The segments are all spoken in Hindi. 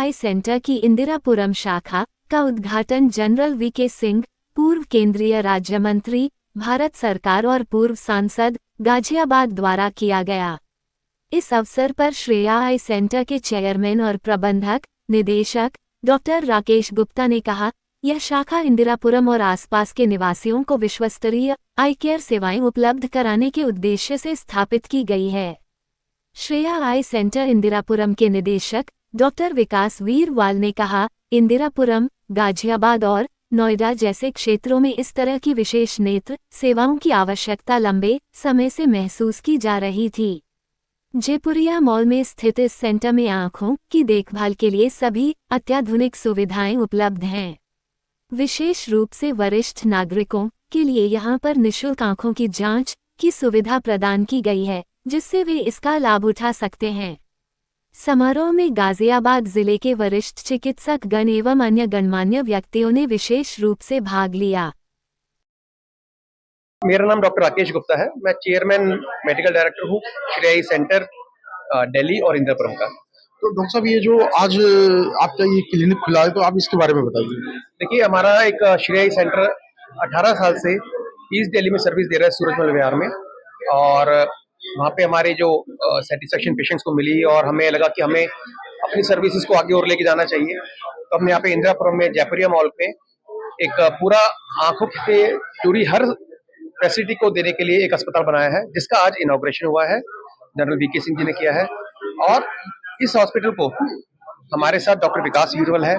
आई सेंटर की इंदिरापुरम शाखा का उद्घाटन जनरल वीके सिंह, पूर्व केंद्रीय राज्य मंत्री, भारत सरकार और पूर्व सांसद, गाजियाबाद द्वारा किया गया। इस अवसर पर श्रेया आई सेंटर के चेयरमैन और प्रबंधक निदेशक डॉक्टर राकेश गुप्ता ने कहा, यह शाखा इंदिरापुरम और आसपास के निवासियों को विश्वस्तरीय आई केयर सेवाएं उपलब्ध कराने के उद्देश्य से स्थापित की गई है। श्रेया आई सेंटर इंदिरापुरम के निदेशक डॉक्टर विकास वीरवाल ने कहा, इंदिरापुरम, गाजियाबाद और नोएडा जैसे क्षेत्रों में इस तरह की विशेष नेत्र सेवाओं की आवश्यकता लंबे समय से महसूस की जा रही थी। जयपुरिया मॉल में स्थित इस सेंटर में आँखों की देखभाल के लिए सभी अत्याधुनिक सुविधाएं उपलब्ध हैं। विशेष रूप से वरिष्ठ नागरिकों के लिए यहां पर निःशुल्क आँखों की जांच की सुविधा प्रदान की गई है, जिससे वे इसका लाभ उठा सकते हैं। समारोह में गाजियाबाद जिले के वरिष्ठ चिकित्सक गण एवं अन्य गणमान्य व्यक्तियों ने विशेष रूप से भाग लिया। मेरा नाम डॉक्टर राकेश गुप्ता है। मैं चेयरमैन मेडिकल डायरेक्टर हूँ श्रेया आई सेंटर दिल्ली और इंदिरापुरम का। तो डॉक्टर साहब, ये जो आज आपका ये क्लिनिक खुला है, तो आप इसके बारे में बताइए। देखिए, हमारा एक श्रेया आई सेंटर 18 साल से ईस्ट दिल्ली में सर्विस दे रहा है, सूरजमल विहार में, और वहाँ पे हमारे जो सेटिस्फेक्शन पेशेंट्स को मिली और हमें लगा कि हमें अपनी सर्विसेज को आगे और लेके जाना चाहिए। तो हमने यहाँ पे इंदिरापुरम में जयपुरिया मॉल पे एक पूरा आंखों से जुड़ी हर फैसिलिटी को देने के लिए एक अस्पताल बनाया है, जिसका आज इनॉग्रेशन हुआ है, जनरल वीके सिंह जी ने किया है। और इस हॉस्पिटल को हमारे साथ डॉक्टर विकास वीरवल है,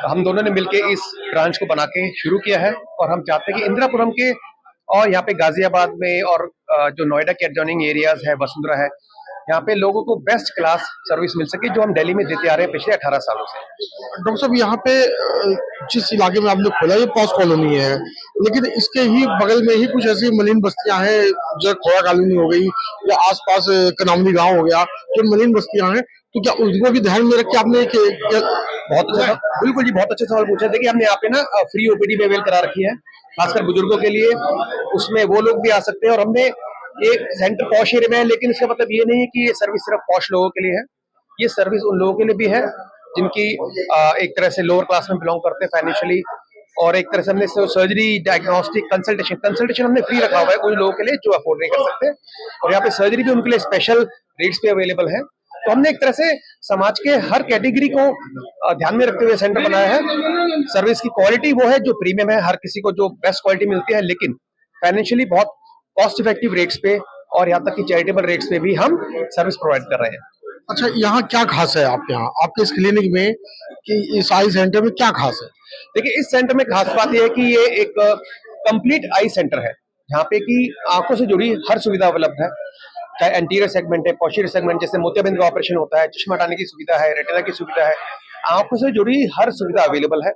हम दोनों ने मिलकर इस ब्रांच को बना के शुरू किया है। और हम चाहते हैं कि इंदिरापुरम के और यहाँ पे गाजियाबाद में और जो नोएडा के एडजॉइनिंग एरियाज है, वसुंधरा है, यहाँ पे लोगों को बेस्ट क्लास सर्विस मिल सके, जो हम दिल्ली में देते आ रहे हैं पिछले 18 सालों से। डॉक्टर साहब, यहाँ पे जिस इलाके में आपने खोला, ये पॉस कॉलोनी है, लेकिन इसके ही बगल में ही कुछ ऐसी मलिन बस्तियां हैं, जो खोया कॉलोनी हो गई या आसपास कनामनी गांव हो गया, जो मलिन बस्तियां हैं, तो क्या उनको भी ध्यान में रख के आपने बहुत अच्छा, बिल्कुल जी, बहुत अच्छे सवाल पूछा। देखिए, हमने यहाँ पे ना फ्री ओपीडी में अवेल करा रखी है, खासकर बुजुर्गों के लिए। उसमें वो लोग भी आ सकते हैं, और हमने एक सेंटर पॉश एरिया में है, लेकिन इसका मतलब ये नहीं है कि ये सर्विस सिर्फ पॉश लोगों के लिए है। ये सर्विस उन लोगों के लिए भी है जिनकी एक तरह से लोअर क्लास में बिलोंग करते हैं फाइनेंशियली, और एक तरह से हमने सर्जरी, डायग्नोस्टिक, कंसल्टेशन हमने फ्री रखा हुआ है उन लोगों के लिए जो अफोर्ड नहीं कर सकते। और यहाँ पे सर्जरी भी उनके लिए स्पेशल रेट्स पे अवेलेबल है। तो हमने एक तरह से समाज के हर कैटेगरी को ध्यान में रखते हुए सेंटर बनाया है। सर्विस की क्वालिटी वो है जो प्रीमियम है, हर किसी को जो बेस्ट क्वालिटी मिलती है, लेकिन फाइनेंशियली बहुत कॉस्ट इफेक्टिव रेट्स पे और यहाँ तक कि चैरिटेबल रेट्स पे भी हम सर्विस प्रोवाइड कर रहे हैं। अच्छा, यहाँ क्या खास है आपके यहाँ, आपके इस क्लिनिक में, कि इस आई सेंटर में क्या खास है? देखिए, इस सेंटर में खास बात यह है कि ये एक कंप्लीट आई सेंटर है, जहाँ पे कि आंखों से जुड़ी हर सुविधा उपलब्ध है, चाहे एंटीरियर सेगमेंट है, पोस्टीरियर सेगमेंट, जैसे मोतियाबिंद का ऑपरेशन होता है, चश्मा हटाने की सुविधा है, रेटिना की सुविधा है, आंखों से जुड़ी हर सुविधा अवेलेबल है।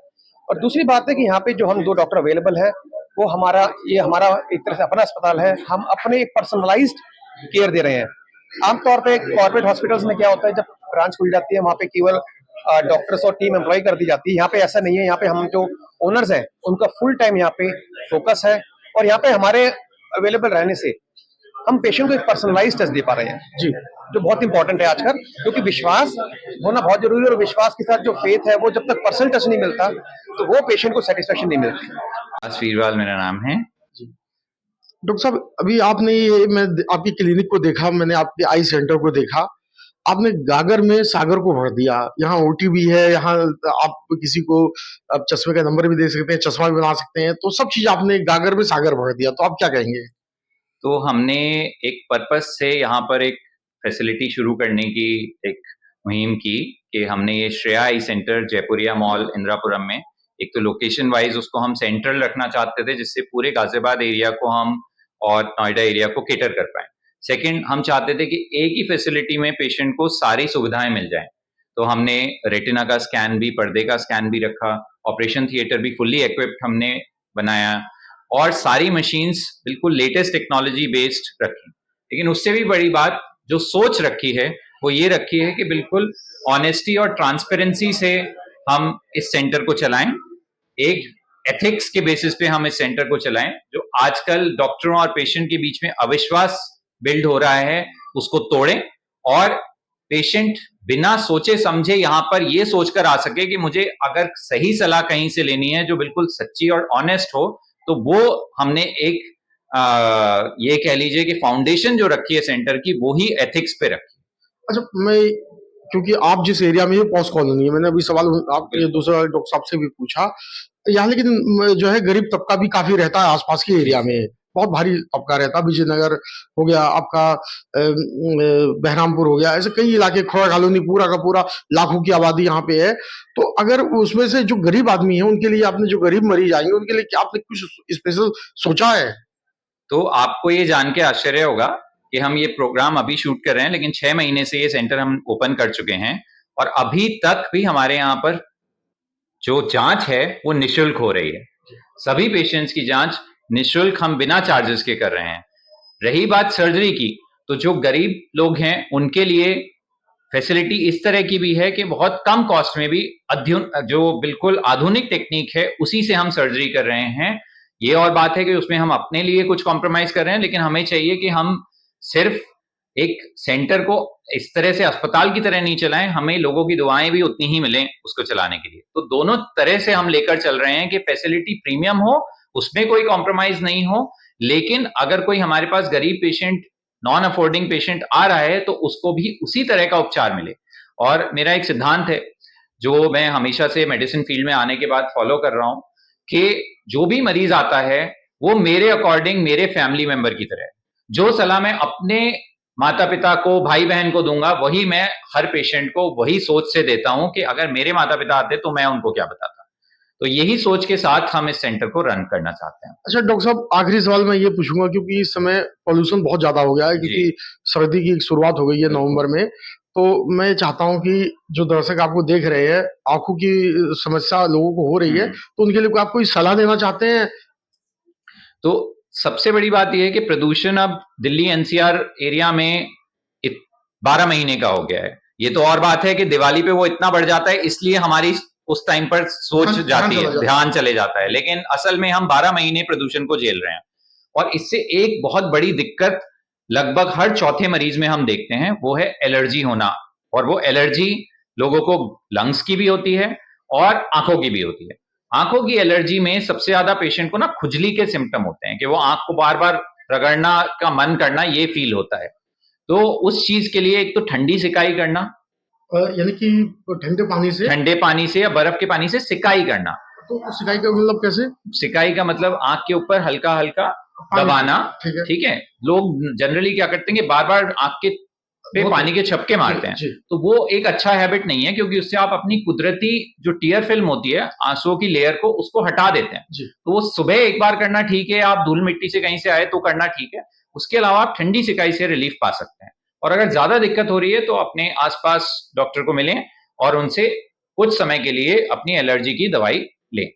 और दूसरी बात है कि यहाँ पे जो हम 2 डॉक्टर अवेलेबल है, वो हमारा एक तरह से अपना अस्पताल है। हम अपने एक पर्सनलाइज्ड केयर दे रहे हैं। आमतौर पे कॉर्पोरेट हॉस्पिटल्स में क्या होता है, जब ब्रांच खुल जाती है, वहाँ पे केवल डॉक्टर्स और टीम एम्प्लॉय कर दी जाती है। यहाँ पे ऐसा नहीं है। यहाँ पे हम जो ओनर्स हैं, उनका फुल टाइम यहाँ पे फोकस है, और यहाँ पे हमारे अवेलेबल रहने से हम पेशेंट को एक पर्सनलाइज्ड टच दे पा रहे हैं जी, जो बहुत इंपॉर्टेंट है आजकल, क्योंकि विश्वास होना बहुत जरूरी है। और विश्वास के साथ जो फेथ है, वो जब तक पर्सनल टच नहीं मिलता, तो वो पेशेंट को सेटिस्फेक्शन नहीं मिलती। वीरवाल मेरा नाम है। डॉक्टर साहब, अभी आपने मैं आपकी क्लिनिक को देखा, मैंने आपके आई सेंटर को देखा, आपने गागर में सागर को भर दिया। यहाँ ओटी भी है, यहाँ आप किसी को आप चश्मे का नंबर भी दे सकते हैं, चश्मा भी बना सकते हैं, तो सब चीज आपने गागर में सागर भर दिया। तो आप क्या कहेंगे? तो हमने एक पर्पस से यहाँ पर एक फैसिलिटी शुरू करने की एक मुहिम की कि हमने ये श्रेया आई सेंटर जयपुरिया मॉल इंदिरापुरम में, एक तो लोकेशन वाइज उसको हम सेंट्रल रखना चाहते थे, जिससे पूरे गाजियाबाद एरिया को हम और नोएडा एरिया को केटर कर पाए। सेकंड, हम चाहते थे कि एक ही फैसिलिटी में पेशेंट को सारी सुविधाएं मिल जाएं। तो हमने रेटिना का स्कैन भी, पर्दे का स्कैन भी रखा, ऑपरेशन थिएटर भी फुल्ली इक्विप्ड हमने बनाया, और सारी मशीन्स बिल्कुल लेटेस्ट टेक्नोलॉजी बेस्ड रखी। लेकिन उससे भी बड़ी बात जो सोच रखी है, वो ये रखी है कि बिल्कुल ऑनेस्टी और ट्रांसपेरेंसी से हम इस सेंटर को चलाएं, एक एथिक्स के बेसिस पे हम इस सेंटर को चलाएं। जो आजकल डॉक्टरों और पेशेंट के बीच में अविश्वास बिल्ड हो रहा है, उसको तोड़ें और पेशेंट बिना सोचे समझे यहाँ पर ये सोचकर आ सके कि मुझे अगर सही सलाह कहीं से लेनी है जो बिल्कुल सच्ची और ऑनेस्ट हो, तो वो हमने एक ये कह लीजिए कि फाउंडेशन जो रखी है सेंटर की, वो ही एथिक्स पे रखी है। अच्छा, मैं क्योंकि आप जिस एरिया में, ये पॉस कॉलोनी है, मैंने अभी सवाल आपके दूसरा डॉक्टर साहब से भी पूछा यहाँ, लेकिन जो है गरीब तबका भी काफी रहता है आसपास के एरिया में, बहुत भारी तबका रहता है। विजयनगर हो गया आपका, बहरामपुर हो गया, ऐसे कई इलाके, खोड़ा कॉलोनी, पूरा का पूरा लाखों की आबादी यहाँ पे है। तो अगर उसमें से जो गरीब आदमी है उनके लिए, आपने जो गरीब मरीज आएंगे उनके लिए क्या आपने कुछ स्पेशल सोचा है? तो आपको ये जान के आश्चर्य होगा कि हम ये प्रोग्राम अभी शूट कर रहे हैं, लेकिन 6 महीने से ये सेंटर हम ओपन कर चुके हैं और अभी तक भी हमारे यहाँ पर जो जांच है वो निशुल्क हो रही है। सभी पेशेंट्स की जांच निशुल्क हम बिना चार्जेस के कर रहे हैं। रही बात सर्जरी की, तो जो गरीब लोग हैं उनके लिए फैसिलिटी इस तरह की भी है कि बहुत कम कॉस्ट में भी जो बिल्कुल आधुनिक टेक्निक है उसी से हम सर्जरी कर रहे हैं। ये और बात है कि उसमें हम अपने लिए कुछ कॉम्प्रोमाइज कर रहे हैं, लेकिन हमें चाहिए कि हम सिर्फ एक सेंटर को इस तरह से अस्पताल की तरह नहीं चलाएं, हमें लोगों की दुआएं भी उतनी ही मिलें उसको चलाने के लिए। तो दोनों तरह से हम लेकर चल रहे हैं कि फैसिलिटी प्रीमियम हो, उसमें कोई कॉम्प्रोमाइज नहीं हो, लेकिन अगर कोई हमारे पास गरीब पेशेंट, नॉन अफोर्डिंग पेशेंट आ रहा है तो उसको भी उसी तरह का उपचार मिले। और मेरा एक सिद्धांत है जो मैं हमेशा से मेडिसिन फील्ड में आने के बाद फॉलो कर रहा हूं कि जो भी मरीज आता है वो मेरे अकॉर्डिंग मेरे फैमिली मेंबर की तरह है। जो सलाह मैं अपने माता पिता को, भाई बहन को दूंगा, वही मैं हर पेशेंट को वही सोच से देता हूं कि अगर मेरे माता पिता आते तो मैं उनको क्या बताता। तो यही सोच के साथ हम इस सेंटर को रन करना चाहते हैं। अच्छा डॉक्टर साहब, आखिरी सवाल मैं ये पूछूंगा, क्योंकि इस समय पॉल्यूशन बहुत ज्यादा हो गया है, क्योंकि सर्दी की शुरुआत हो गई है नवंबर में। तो मैं चाहता हूं कि जो दर्शक आपको देख रहे हैं, आंखों की समस्या लोगों को हो रही है, तो उनके लिए कोई आप कोई सलाह देना चाहते हैं? तो सबसे बड़ी बात यह है कि प्रदूषण अब दिल्ली एनसीआर एरिया में 12 महीने का हो गया है। ये तो और बात है कि दिवाली पे वो इतना बढ़ जाता है, इसलिए हमारी उस टाइम पर सोच जाती है, ध्यान चले जाता है, लेकिन असल में हम 12 महीने प्रदूषण को झेल रहे हैं। और इससे एक बहुत बड़ी दिक्कत लगभग हर चौथे मरीज में हम देखते हैं, वो है एलर्जी होना। और वो एलर्जी लोगों को लंग्स की भी होती है और आंखों की भी होती है। आंखों की एलर्जी में सबसे ज्यादा पेशेंट को ना खुजली के सिम्टम होते हैं कि वो आंख को बार बार रगड़ना का मन करना, ये फील होता है। तो उस चीज के लिए एक तो ठंडी सिकाई करना, यानी कि ठंडे पानी से या बर्फ के पानी से सिकाई करना। तो सिकाई का मतलब कैसे? सिकाई का मतलब आंख के ऊपर हल्का हल्का दबाना। ठीक है। लोग जनरली क्या करते हैं कि बार बार आंख के पे पानी के छपके मारते हैं, तो वो एक अच्छा हैबिट नहीं है, क्योंकि उससे आप अपनी कुदरती जो टीयर फिल्म होती है आंसुओं की लेयर को, उसको हटा देते हैं। तो वो सुबह एक बार करना ठीक है, आप धूल मिट्टी से कहीं से आए तो करना ठीक है। उसके अलावा आप ठंडी सिकाई से रिलीफ पा सकते हैं। और अगर ज्यादा दिक्कत हो रही है तो अपने आसपास डॉक्टर को मिलें और उनसे कुछ समय के लिए अपनी एलर्जी की दवाई लें।